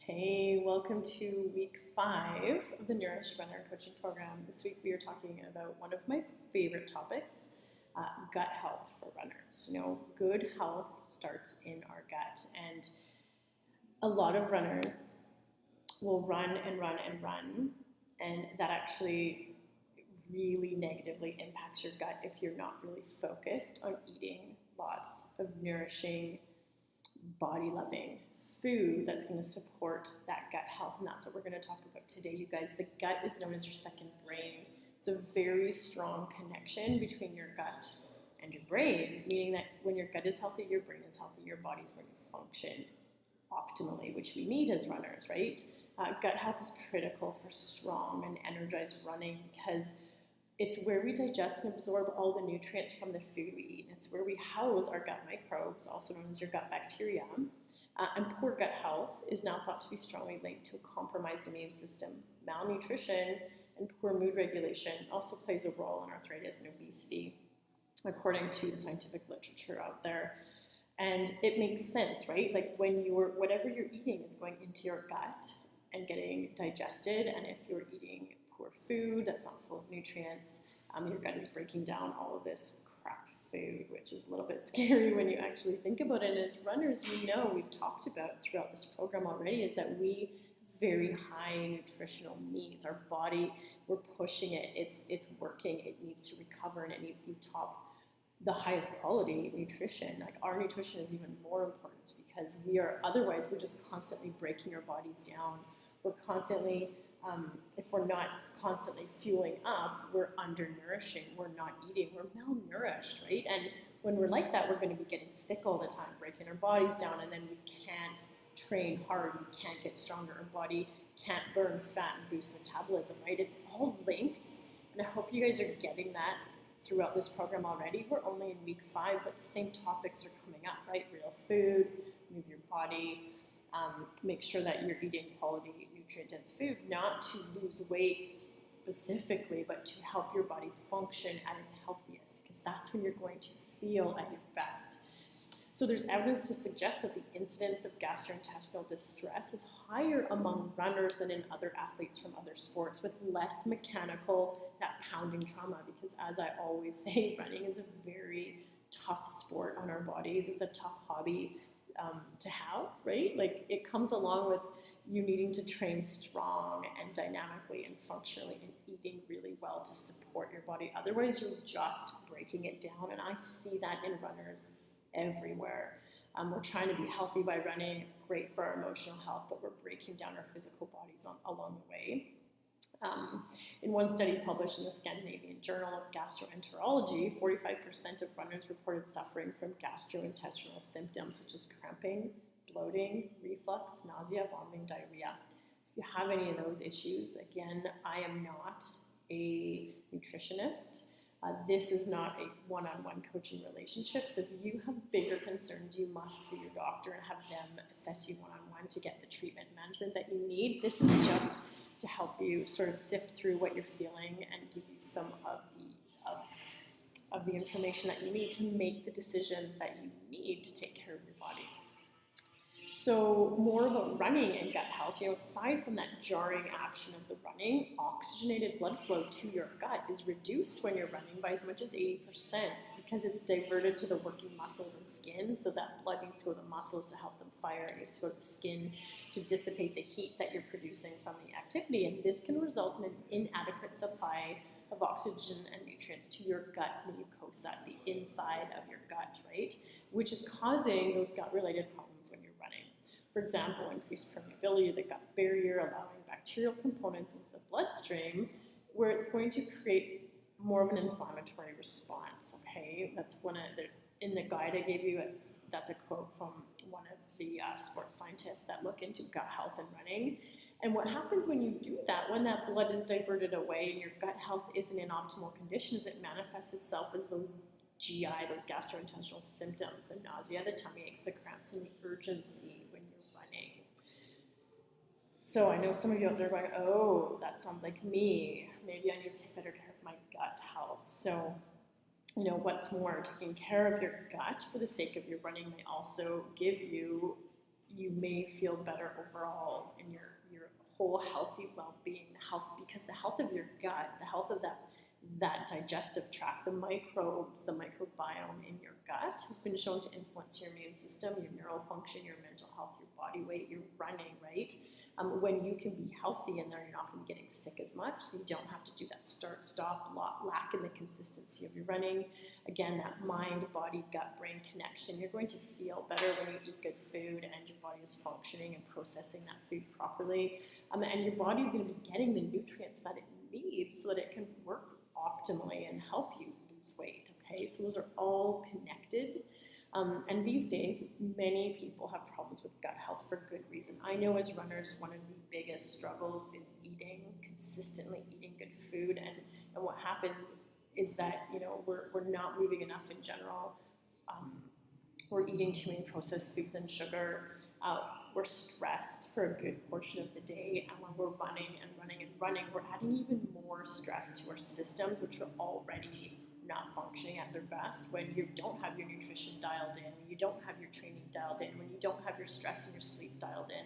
Hey, welcome to week 5 of the Nourished Runner Coaching Program. This week we are talking about one of my favorite topics, gut health for runners. Good health starts in our gut, and a lot of runners will run and run and run, and that actually really negatively impacts your gut if you're not really focused on eating lots of nourishing, body-loving food that's going to support that gut health. And that's what we're going to talk about today, you guys. The gut is known as your second brain. It's a very strong connection between your gut and your brain, meaning that when your gut is healthy, your brain is healthy, your body's going to function optimally, which we need as runners, right? Gut health is critical for strong and energized running because it's where we digest and absorb all the nutrients from the food we eat. It's where we house our gut microbes, also known as your gut bacteria. And poor gut health is now thought to be strongly linked to a compromised immune system. Malnutrition and poor mood regulation also plays a role in arthritis and obesity, according to the scientific literature out there. And it makes sense, right? Like whatever you're eating is going into your gut and getting digested. And if you're eating poor food that's not full of nutrients, your gut is breaking down all of this crap food, which is a little bit scary when you actually think about it. And as runners, we've talked about throughout this program already, is that we very high nutritional needs. Our body, we're pushing it. It's working. It needs to recover, and it needs to be the highest quality nutrition. Like, our nutrition is even more important because we're just constantly breaking our bodies down. We're constantly, if we're not constantly fueling up, we're undernourishing, we're not eating, we're malnourished, right? And when we're like that, we're going to be getting sick all the time, breaking our bodies down, and then we can't train hard, we can't get stronger, our body can't burn fat and boost metabolism, right? It's all linked, and I hope you guys are getting that throughout this program already. We're only in week 5, but the same topics are coming up, right? Real food, move your body, make sure that you're eating quality nutrient-dense food, not to lose weight specifically, but to help your body function at its healthiest, because that's when you're going to feel at your best. So there's evidence to suggest that the incidence of gastrointestinal distress is higher among runners than in other athletes from other sports, with less mechanical, that pounding trauma, because as I always say, running is a very tough sport on our bodies. It's a tough hobby to have, right? Like, it comes along with you needing to train strong and dynamically and functionally and eating really well to support your body. Otherwise, you're just breaking it down. And I see that in runners everywhere. We're trying to be healthy by running. It's great for our emotional health, but we're breaking down our physical bodies along the way. In one study published in the Scandinavian Journal of Gastroenterology, 45% of runners reported suffering from gastrointestinal symptoms such as cramping, bloating, reflux, nausea, vomiting, diarrhea. So if you have any of those issues, again, I am not a nutritionist. This is not a one-on-one coaching relationship. So if you have bigger concerns, you must see your doctor and have them assess you one-on-one to get the treatment management that you need. This is just to help you sort of sift through what you're feeling and give you some of the information that you need to make the decisions that you need to take care of your body. So more about running and gut health, aside from that jarring action of the running, oxygenated blood flow to your gut is reduced when you're running by as much as 80% because it's diverted to the working muscles and skin. So that blood needs to go to the muscles to help them fire. It needs to go to the skin to dissipate the heat that you're producing from the activity. And this can result in an inadequate supply of oxygen and nutrients to your gut mucosa, the inside of your gut, right? Which is causing those gut-related problems when you're running. For example, increased permeability of the gut barrier, allowing bacterial components into the bloodstream, where it's going to create more of an inflammatory response, okay? That's in the guide I gave you, that's a quote from one of the sports scientists that look into gut health and running. And what happens when you do that, when that blood is diverted away and your gut health isn't in optimal conditions, it manifests itself as those GI, those gastrointestinal symptoms, the nausea, the tummy aches, the cramps, and the urgency when you're running. So I know some of you out there are going, oh, that sounds like me. Maybe I need to take better care of my gut health. So, what's more, taking care of your gut for the sake of your running may also give you you may feel better overall in your whole healthy well-being, because the health of your gut, the health of that digestive tract, the microbes, the microbiome in your gut has been shown to influence your immune system, your neural function, your mental health, your body weight, your running, right? When you can be healthy in there, you're not going to be getting sick as much, so you don't have to do that start-stop, lack in the consistency of your running. Again, that mind, body, gut, brain connection. You're going to feel better when you eat good food and your body is functioning and processing that food properly. And your body is going to be getting the nutrients that it needs so that it can work optimally and help you lose weight, okay? So those are all connected. And these days, many people have problems with gut health for good reason. I know as runners, one of the biggest struggles is consistently eating good food. And what happens is that, we're not moving enough in general. We're eating too many processed foods and sugar. We're stressed for a good portion of the day. And when we're running, we're adding even more stress to our systems, which are already not functioning at their best when you don't have your nutrition dialed in, when you don't have your training dialed in, when you don't have your stress and your sleep dialed in.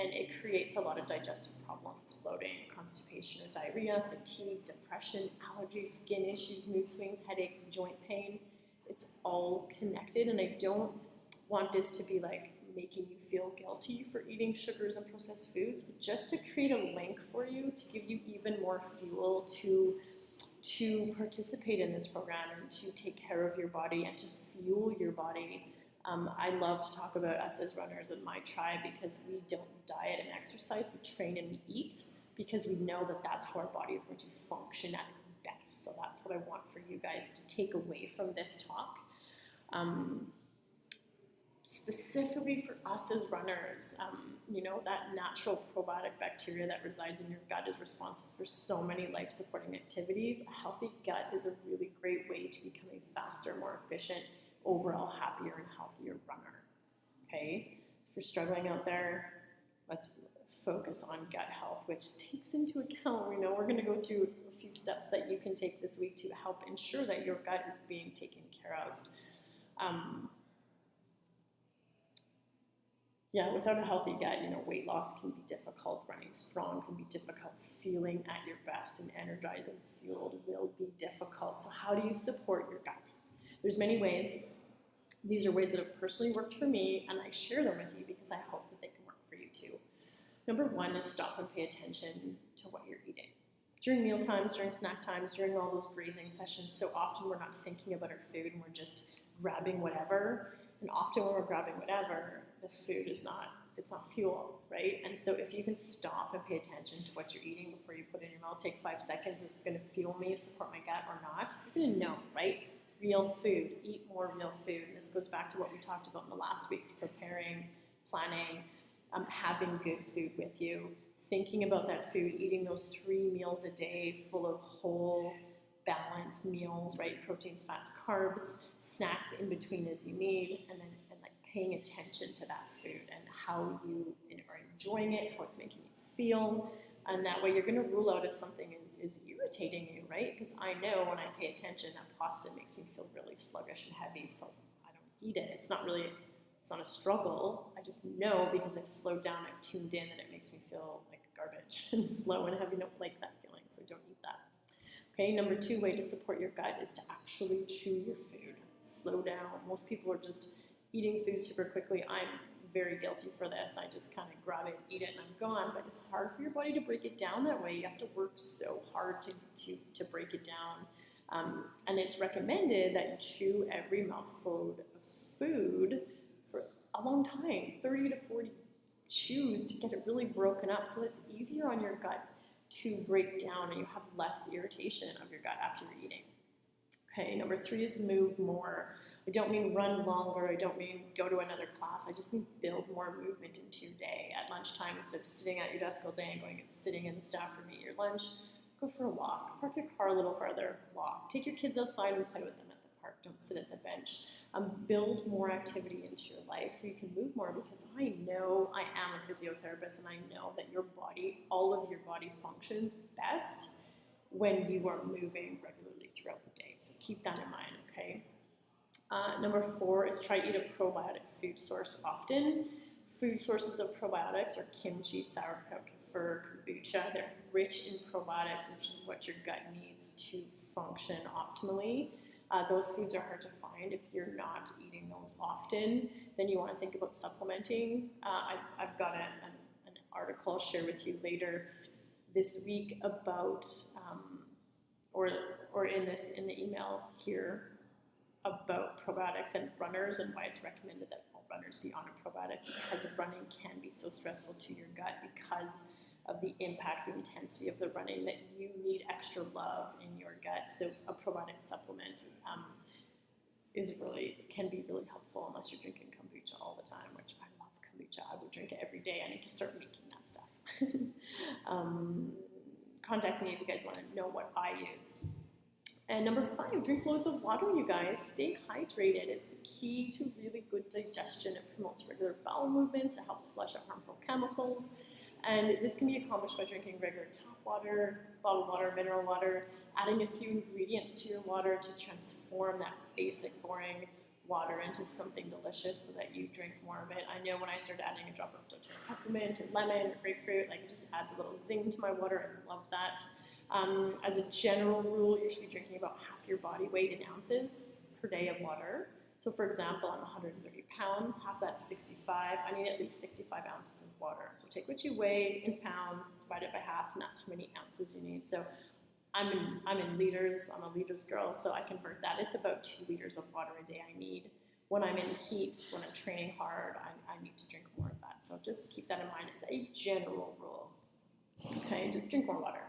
And it creates a lot of digestive problems, bloating, constipation or diarrhea, fatigue, depression, allergies, skin issues, mood swings, headaches, joint pain. It's all connected, and I don't want this to be like making you feel guilty for eating sugars and processed foods, but just to create a link for you to give you even more fuel to participate in this program and to take care of your body and to fuel your body. I love to talk about us as runners in my tribe because we don't diet and exercise, we train and we eat because we know that that's how our body is going to function at its best. So that's what I want for you guys to take away from this talk. Specifically for us as runners, that natural probiotic bacteria that resides in your gut is responsible for so many life-supporting activities. A healthy gut is a really great way to become a faster, more efficient, overall happier and healthier runner, okay? So if you're struggling out there, let's focus on gut health, which takes into account, we're going to go through a few steps that you can take this week to help ensure that your gut is being taken care of. Without a healthy gut, weight loss can be difficult, running strong can be difficult, feeling at your best and energized and fueled will be difficult. So how do you support your gut? There's many ways. These are ways that have personally worked for me, and I share them with you because I hope that they can work for you too. Number one is stop and pay attention to what you're eating. During meal times, during snack times, during all those grazing sessions, so often we're not thinking about our food and we're just grabbing whatever. And often when we're grabbing whatever, the food it's not fuel, right? And so if you can stop and pay attention to what you're eating before you put it in your mouth, take 5 seconds, is it going to fuel me, support my gut or not? You're going to know, right? Real food, eat more real food. And this goes back to what we talked about in the last week's preparing, planning, having good food with you, thinking about that food, eating those 3 meals a day full of whole, balanced meals, right? Proteins, fats, carbs, snacks in between as you need, and paying attention to that food and how you are enjoying it, how it's making you feel, and that way you're going to rule out if something is irritating you, right? Because I know when I pay attention, that pasta makes me feel really sluggish and heavy, so I don't eat it. It's not a struggle. I just know because I've slowed down, I've tuned in, that it makes me feel like garbage and slow and heavy. I don't like that feeling, so don't eat that. Okay, number 2 way to support your gut is to actually chew your food. Slow down. Most people are just eating food super quickly. I'm very guilty for this. I just kind of grab it, eat it, and I'm gone. But it's hard for your body to break it down that way. You have to work so hard to break it down. And it's recommended that you chew every mouthful of food for a long time, 30 to 40 chews to get it really broken up so that it's easier on your gut to break down and you have less irritation of your gut after you're eating. Okay, number 3 is move more. I don't mean run longer, I don't mean go to another class, I just mean build more movement into your day. At lunchtime, instead of sitting at your desk all day and going and sitting in the staff room to eat your lunch, go for a walk, park your car a little further, walk. Take your kids outside and play with them at the park, don't sit at the bench. Build more activity into your life so you can move more, because I know I am a physiotherapist and I know that your body, all of your body functions best when you are moving regularly throughout the day. So keep that in mind, okay? Number 4 is try to eat a probiotic food source often. food sources of probiotics are kimchi, sauerkraut, kefir, kombucha. They're rich in probiotics, which is what your gut needs to function optimally. Those foods are hard to find if you're not eating those often. Then you want to think about supplementing. I've got an article I'll share with you later this week about, or in the email here, about probiotics and runners and why it's recommended that all runners be on a probiotic, because running can be so stressful to your gut because of the impact, the intensity of the running, that you need extra love in your gut. So a probiotic supplement can be really helpful unless you're drinking kombucha all the time, which I love kombucha. I would drink it every day. I need to start making that stuff. Contact me if you guys want to know what I use. And number 5, drink loads of water, you guys. Stay hydrated. It's the key to really good digestion. It promotes regular bowel movements. It helps flush out harmful chemicals. And this can be accomplished by drinking regular tap water, bottled water, mineral water, adding a few ingredients to your water to transform that basic, boring water into something delicious so that you drink more of it. I know when I started adding a drop of doTERRA peppermint or lemon or grapefruit, like, it just adds a little zing to my water. I love that. As a general rule, you should be drinking about half your body weight in ounces per day of water. So for example, I'm 130 pounds, half that's 65. I need at least 65 ounces of water. So take what you weigh in pounds, divide it by half, and that's how many ounces you need. So I'm in liters, I'm a liters girl, so I convert that. It's about 2 liters of water a day I need. When I'm in heat, when I'm training hard, I need to drink more of that. So just keep that in mind as a general rule. Okay, just drink more water.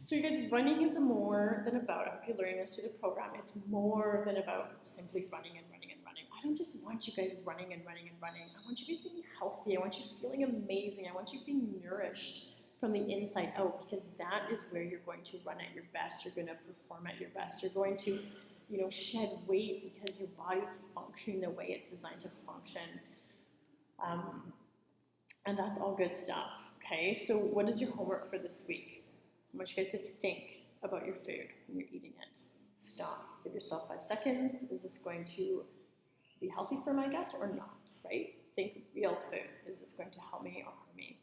So you guys, running is more than about, I hope you're learning this through the program, it's more than about simply running and running and running. I don't just want you guys running and running and running. I want you guys being healthy. I want you feeling amazing. I want you being nourished from the inside out, because that is where you're going to run at your best. You're going to perform at your best. You're going to, shed weight because your body's functioning the way it's designed to function. And that's all good stuff. Okay, so what is your homework for this week? I want you guys to think about your food when you're eating it. Stop. Give yourself 5 seconds. Is this going to be healthy for my gut or not, right? Think real food. Is this going to help me or harm me?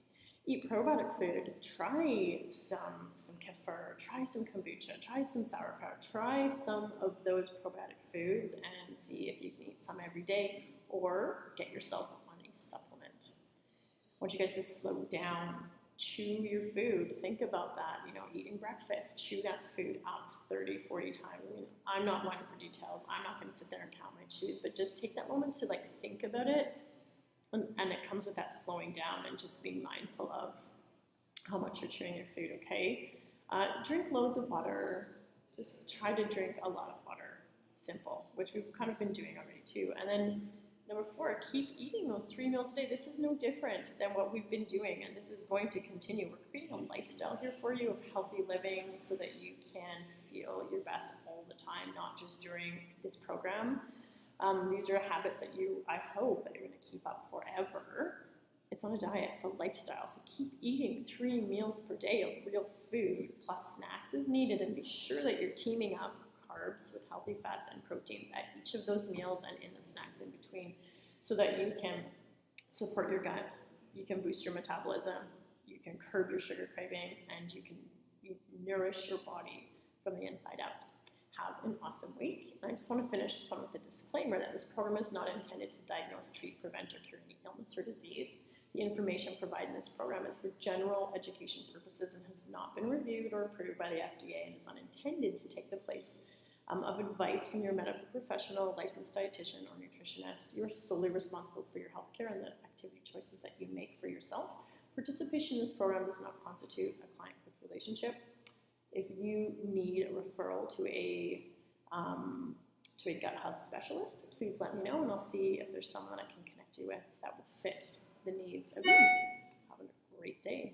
Eat probiotic food. Try some kefir. Try some kombucha. Try some sauerkraut. Try some of those probiotic foods and see if you can eat some every day, or get yourself on a supplement. I want you guys to slow down. Chew your food. Think about that. Eating breakfast, chew that food up 30, 40 times. I'm not one for details. I'm not going to sit there and count my chews, but just take that moment to think about it. And it comes with that slowing down and just being mindful of how much you're chewing your food, okay? Drink loads of water. Just try to drink a lot of water. Simple, which we've kind of been doing already too. And then number 4, keep eating those 3 meals a day. This is no different than what we've been doing, and this is going to continue. We're creating a lifestyle here for you of healthy living so that you can feel your best all the time, not just during this program. These are habits that I hope that you're going to keep up forever. It's not a diet, it's a lifestyle. So keep eating 3 meals per day of real food plus snacks as needed, and be sure that you're teaming up carbs with healthy fats and proteins at each of those meals and in the snacks in between, so that you can support your gut, you can boost your metabolism, you can curb your sugar cravings, and you can nourish your body from the inside out. Have an awesome week. And I just want to finish this one with a disclaimer that this program is not intended to diagnose, treat, prevent, or cure any illness or disease. The information provided in this program is for general education purposes and has not been reviewed or approved by the FDA, and is not intended to take the place of advice from your medical professional, licensed dietitian, or nutritionist. You are solely responsible for your healthcare and the activity choices that you make for yourself. Participation in this program does not constitute a client-coach relationship. If you need a referral to a gut health specialist, please let me know, and I'll see if there's someone I can connect you with that will fit the needs of you. Have a great day.